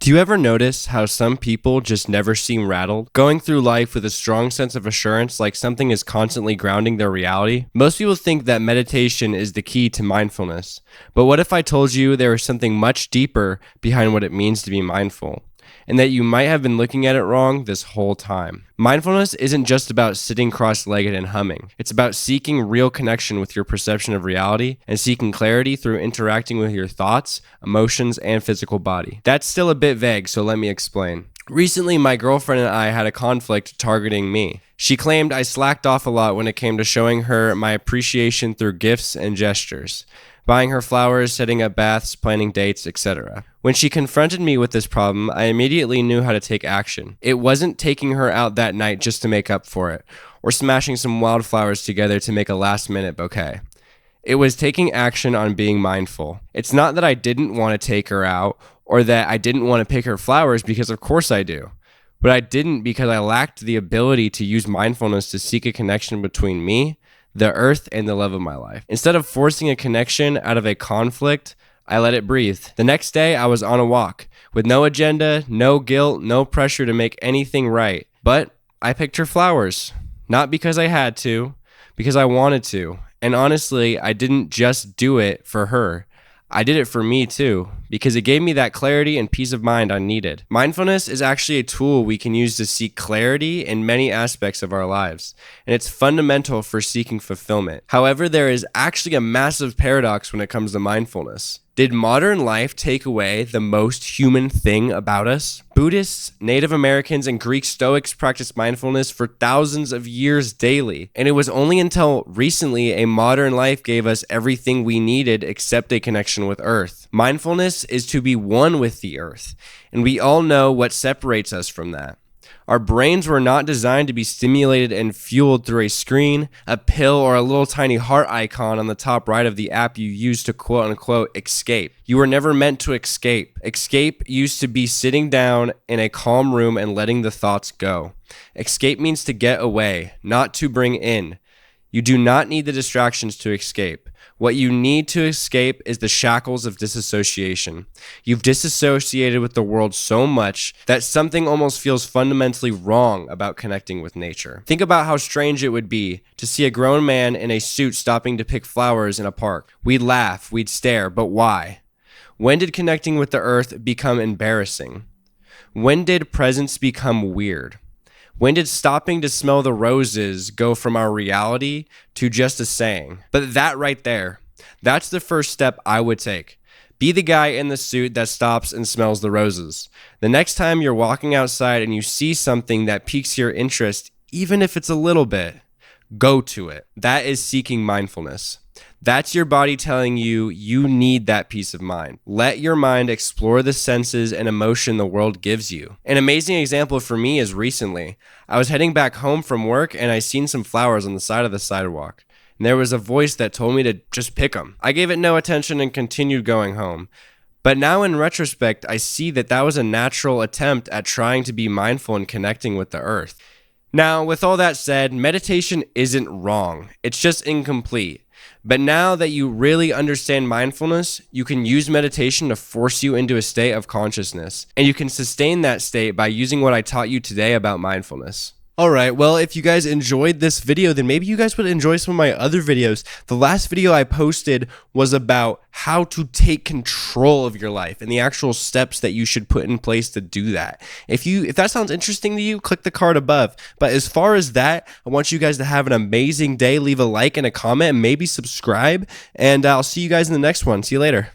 Do you ever notice how some people just never seem rattled? Going through life with a strong sense of assurance, like something is constantly grounding their reality? Most people think that meditation is the key to mindfulness. But what if I told you there is something much deeper behind what it means to be mindful? And that you might have been looking at it wrong this whole time. Mindfulness isn't just about sitting cross-legged and humming. It's about seeking real connection with your perception of reality and seeking clarity through interacting with your thoughts, emotions, and physical body. That's still a bit vague, so let me explain. Recently, my girlfriend and I had a conflict targeting me. She claimed I slacked off a lot when it came to showing her my appreciation through gifts and gestures. Buying her flowers, setting up baths, planning dates, etc. When she confronted me with this problem, I immediately knew how to take action. It wasn't taking her out that night just to make up for it, or smashing some wildflowers together to make a last-minute bouquet. It was taking action on being mindful. It's not that I didn't want to take her out, or that I didn't want to pick her flowers, because of course I do. But I didn't because I lacked the ability to use mindfulness to seek a connection between me, the earth, and the love of my life. Instead of forcing a connection out of a conflict, I let it breathe. The next day, I was on a walk with no agenda, no guilt, no pressure to make anything right. But I picked her flowers, not because I had to, because I wanted to. And honestly, I didn't just do it for her. I did it for me too, because it gave me that clarity and peace of mind I needed. Mindfulness is actually a tool we can use to seek clarity in many aspects of our lives, and it's fundamental for seeking fulfillment. However, there is actually a massive paradox when it comes to mindfulness. Did modern life take away the most human thing about us? Buddhists, Native Americans, and Greek Stoics practiced mindfulness for thousands of years daily. And it was only until recently a modern life gave us everything we needed except a connection with Earth. Mindfulness is to be one with the Earth, and we all know what separates us from that. Our brains were not designed to be stimulated and fueled through a screen, a pill, or a little tiny heart icon on the top right of the app you use to quote-unquote escape. You were never meant to escape. Escape used to be sitting down in a calm room and letting the thoughts go. Escape means to get away, not to bring in. You do not need the distractions to escape. What you need to escape is the shackles of disassociation. You've disassociated with the world so much that something almost feels fundamentally wrong about connecting with nature. Think about how strange it would be to see a grown man in a suit stopping to pick flowers in a park. We'd laugh, we'd stare, but why? When did connecting with the earth become embarrassing? When did presence become weird? When did stopping to smell the roses go from our reality to just a saying? But that right there, that's the first step I would take. Be the guy in the suit that stops and smells the roses. The next time you're walking outside and you see something that piques your interest, even if it's a little bit, go to it. That is seeking mindfulness. That's your body telling you you need that peace of mind. Let your mind explore the senses and emotion the world gives you. An amazing example for me is recently. I was heading back home from work and I seen some flowers on the side of the sidewalk. And there was a voice that told me to just pick them. I gave it no attention and continued going home. But now in retrospect, I see that that was a natural attempt at trying to be mindful and connecting with the earth. Now, with all that said, meditation isn't wrong. It's just incomplete. But now that you really understand mindfulness, you can use meditation to force you into a state of consciousness. And you can sustain that state by using what I taught you today about mindfulness. Alright, well, if you guys enjoyed this video, then maybe you guys would enjoy some of my other videos. The last video I posted was about how to take control of your life and the actual steps that you should put in place to do that. If that sounds interesting to you, click the card above. But as far as that, I want you guys to have an amazing day. Leave a like and a comment and maybe subscribe. And I'll see you guys in the next one. See you later.